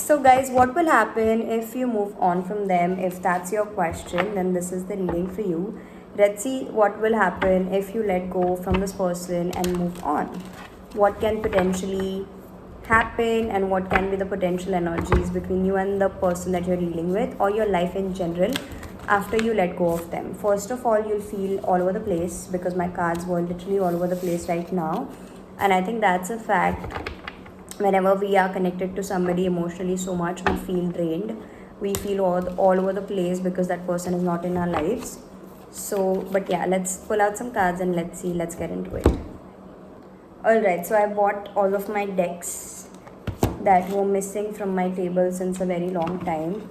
So, guys, what will happen if you move on from them? If that's your question, then this is the reading for you. Let's see what will happen if you let go from this person and move on. What can potentially happen, and what can be the potential energies between you and the person that you're dealing with, or your life in general, after you let go of them. First of all, you'll feel all over the place because my cards were literally all over the place right now, and I think that's a fact. Whenever we are connected to somebody emotionally so much, we feel drained, we feel all over the place because that person is not in our lives. So but yeah, let's pull out some cards and let's get into it. All right, so I bought all of my decks that were missing from my table since a very long time.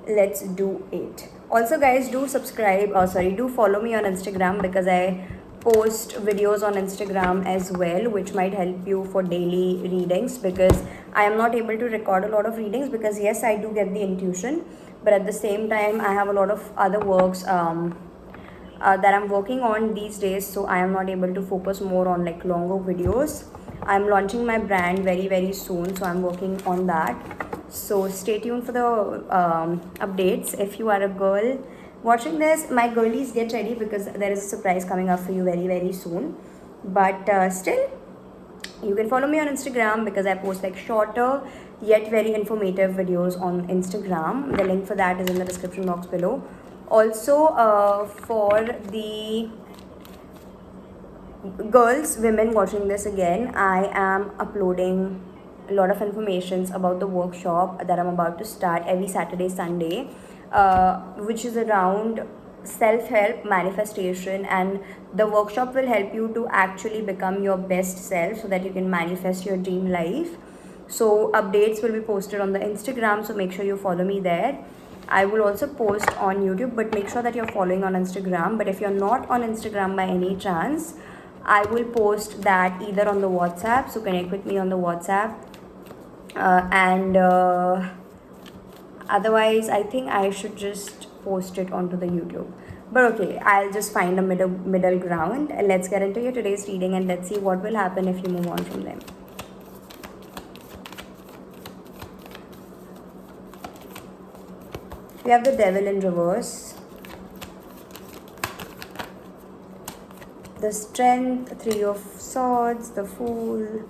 Let's do it. Also, guys, do subscribe, do follow me on Instagram, because I post videos on Instagram as well, which might help you for daily readings, because I am not able to record a lot of readings because yes, I do get the intuition, but at the same time I have a lot of other works that I'm working on these days, so I am not able to focus more on like longer videos. I'm launching my brand very soon, so I'm working on that. So stay tuned for the updates. If you are a girl watching this, my girlies, get ready because there is a surprise coming up for you very soon. But still, you can follow me on Instagram because I post like shorter yet very informative videos on Instagram. The link for that is in the description box below. Also, for the girls, women watching this again, I am uploading a lot of informations about the workshop that I'm about to start every Saturday, Sunday, which is around self-help, manifestation, and the workshop will help you to actually become your best self so that you can manifest your dream life. So updates will be posted on the Instagram, so make sure you follow me there. I will also post on YouTube, but make sure that you're following on Instagram. But if you're not on Instagram by any chance, I will post that either on the WhatsApp, so connect with me on the WhatsApp, and otherwise I think I should just post it onto the YouTube. But okay, I'll just find a middle ground. Let's get into your today's reading and let's see what will happen if you move on from them. We have the Devil in reverse, the Strength, Three of Swords, the Fool,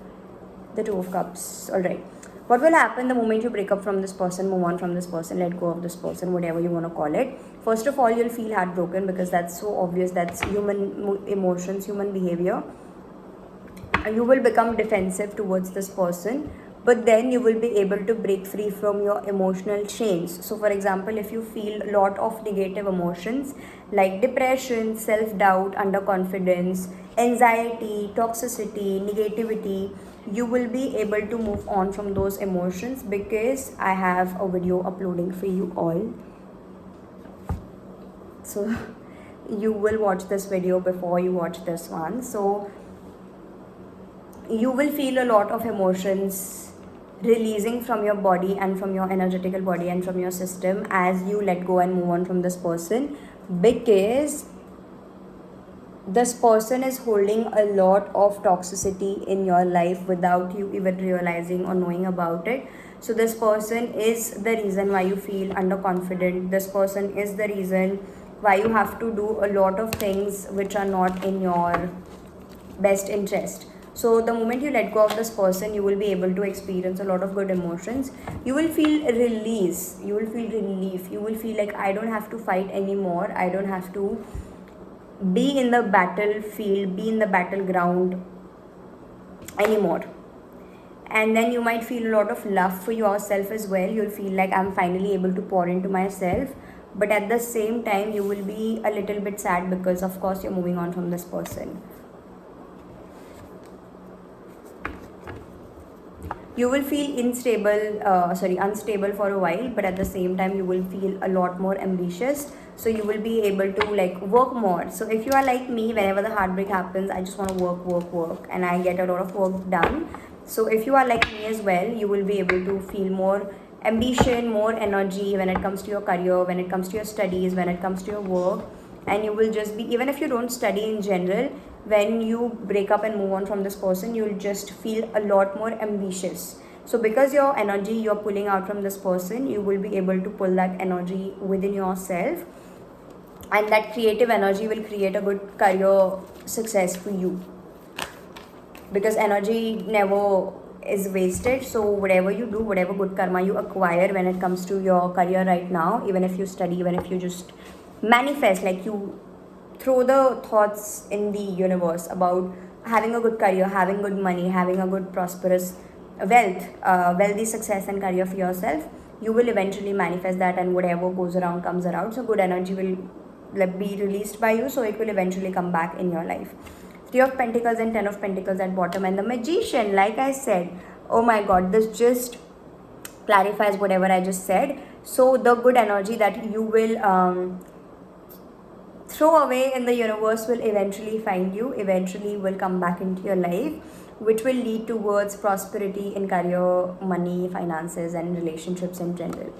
the Two of Cups. Alright, what will happen the moment you break up from this person, move on from this person, let go of this person, whatever you want to call it? First of all, you'll feel heartbroken because that's so obvious. That's human emotions, human behavior. You will become defensive towards this person, but then you will be able to break free from your emotional chains. So for example, if you feel a lot of negative emotions like depression, self-doubt, underconfidence, anxiety, toxicity, negativity, you will be able to move on from those emotions because I have a video uploading for you all. So you will watch this video before you watch this one. So you will feel a lot of emotions releasing from your body and from your energetical body and from your system as you let go and move on from this person, because this person is holding a lot of toxicity in your life without you even realizing or knowing about it. So this person is the reason why you feel underconfident. This person is the reason why you have to do a lot of things which are not in your best interest. So the moment you let go of this person, you will be able to experience a lot of good emotions. You will feel release, you will feel relief, you will feel like I don't have to fight anymore, I don't have to be in the battlefield, be in the battleground anymore. And then you might feel a lot of love for yourself as well. You'll feel like I'm finally able to pour into myself, but at the same time you will be a little bit sad because of course you're moving on from this person. You will feel unstable for a while, but at the same time you will feel a lot more ambitious, so you will be able to like work more. So if you are like me, whenever the heartbreak happens, I just want to work, and I get a lot of work done. So if you are like me as well, you will be able to feel more ambition, more energy when it comes to your career, when it comes to your studies, when it comes to your work. And you will just be, even if you don't study in general, when you break up and move on from this person, you'll just feel a lot more ambitious. So because your energy you're pulling out from this person, you will be able to pull that energy within yourself, and that creative energy will create a good career success for you, because energy never is wasted. So whatever you do, whatever good karma you acquire when it comes to your career right now, even if you study, even if you just manifest, like you throw the thoughts in the universe about having a good career, having good money, having a good prosperous wealthy success and career for yourself, you will eventually manifest that, and whatever goes around comes around. So good energy will be released by you, so it will eventually come back in your life. Three of Pentacles and Ten of Pentacles at bottom, and the Magician. Like I said, oh my god, this just clarifies whatever I just said. So the good energy that you will throw away in the universe will eventually find you, eventually will come back into your life, which will lead towards prosperity in career, money, finances, and relationships in general.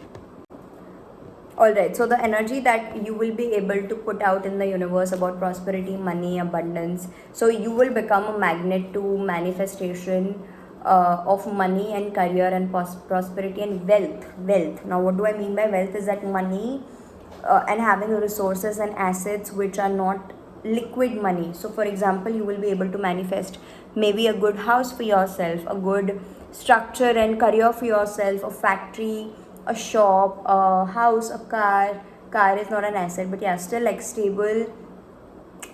Alright, so the energy that you will be able to put out in the universe about prosperity, money, abundance. So you will become a magnet to manifestation of money and career and prosperity and wealth. Wealth. Now, what do I mean by wealth is that money and having resources and assets which are not liquid money. So, for example, you will be able to manifest maybe a good house for yourself, a good structure and career for yourself, a factory, a shop, a house, a car. Car is not an asset, but yeah, still like stable,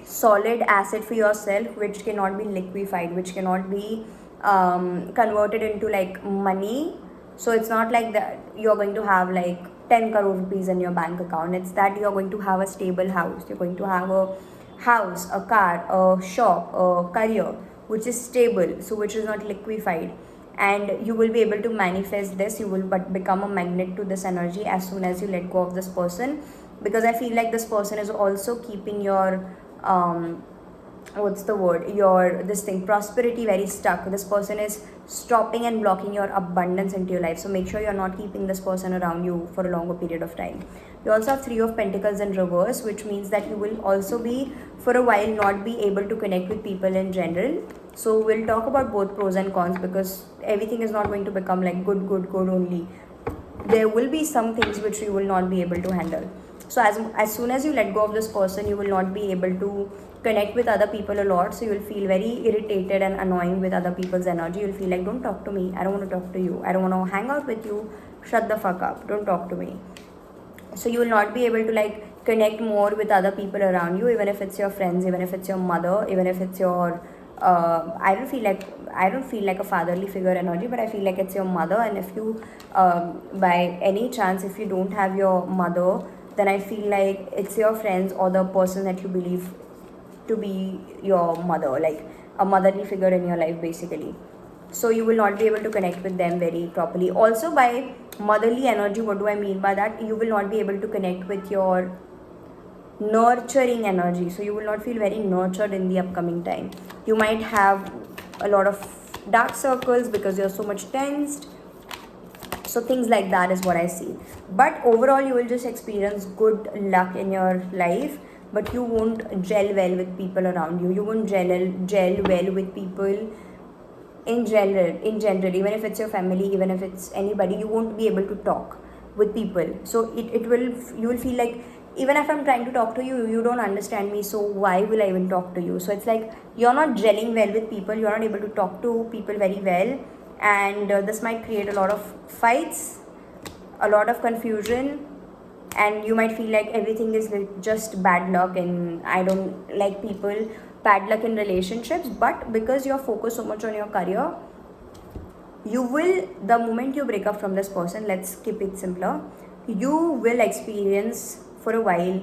solid asset for yourself, which cannot be liquefied, which cannot be converted into like money. So it's not like that you're going to have like 10 crore rupees in your bank account. It's that you're going to have a stable house. You're going to have a house, a car, a shop, a career, which is stable, so which is not liquefied. And you will be able to manifest this. You will but become a magnet to this energy as soon as you let go of this person, because I feel like this person is also keeping your what's the word, your this thing, prosperity, very stuck. This person is stopping and blocking your abundance into your life, so make sure you're not keeping this person around you for a longer period of time. You also have Three of Pentacles in reverse, which means that you will also be for a while not be able to connect with people in general. So we'll talk about both pros and cons, because everything is not going to become like good only. There will be some things which you will not be able to handle. So as soon as you let go of this person, you will not be able to connect with other people a lot. So you will feel very irritated and annoying with other people's energy. You'll feel like, don't talk to me, I don't want to talk to you, I don't want to hang out with you, shut the fuck up, don't talk to me. So you will not be able to like connect more with other people around you, even if it's your friends, even if it's your mother, even if it's your I don't feel like a fatherly figure energy, but I feel like it's your mother. And if you by any chance, if you don't have your mother, then I feel like it's your friends or the person that you believe to be your mother, like a motherly figure in your life basically. So you will not be able to connect with them very properly. Also, by motherly energy, what do I mean by that? You will not be able to connect with your nurturing energy. So you will not feel very nurtured in the upcoming time. You might have a lot of dark circles because you're so much tensed. So things like that is what I see. But overall, you will just experience good luck in your life, but you won't gel well with people around you. You won't gel well with people in general, even if it's your family, even if it's anybody, you won't be able to talk with people. So you will feel like, even if I'm trying to talk to you, you don't understand me, so why will I even talk to you? So it's like you're not gelling well with people, you're not able to talk to people very well, and this might create a lot of fights, a lot of confusion, and you might feel like everything is just bad luck, and I don't like people, bad luck in relationships. But because you're focused so much on your career, you will, the moment you break up from this person, let's keep it simpler, you will experience for a while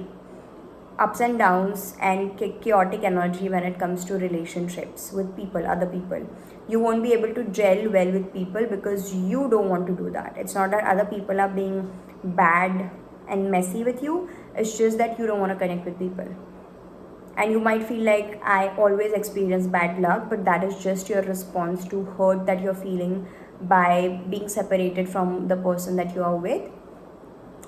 ups and downs and chaotic energy when it comes to relationships with people, other people. You won't be able to gel well with people because you don't want to do that. It's not that other people are being bad and messy with you, it's just that you don't want to connect with people. And you might feel like, I always experience bad luck, but that is just your response to hurt that you're feeling by being separated from the person that you are with.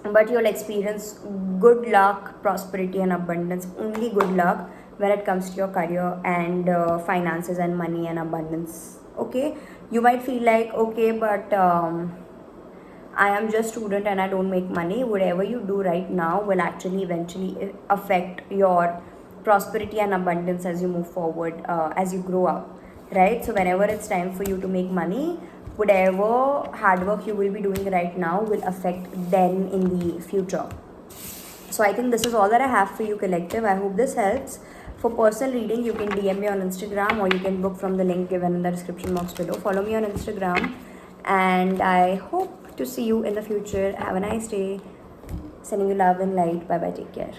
But you'll experience good luck, prosperity and abundance, only good luck when it comes to your career and finances and money and abundance. Okay, you might feel like, okay, but I am just student and I don't make money. Whatever you do right now will actually eventually affect your prosperity and abundance as you move forward, as you grow up, right? So whenever it's time for you to make money, whatever hard work you will be doing right now will affect then in the future. So I think this is all that I have for you, collective. I hope this helps. For personal reading, you can DM me on Instagram, or you can book from the link given in the description box below. Follow me on Instagram, and I hope to see you in the future. Have a nice day. Sending you love and light. Bye bye. Take care.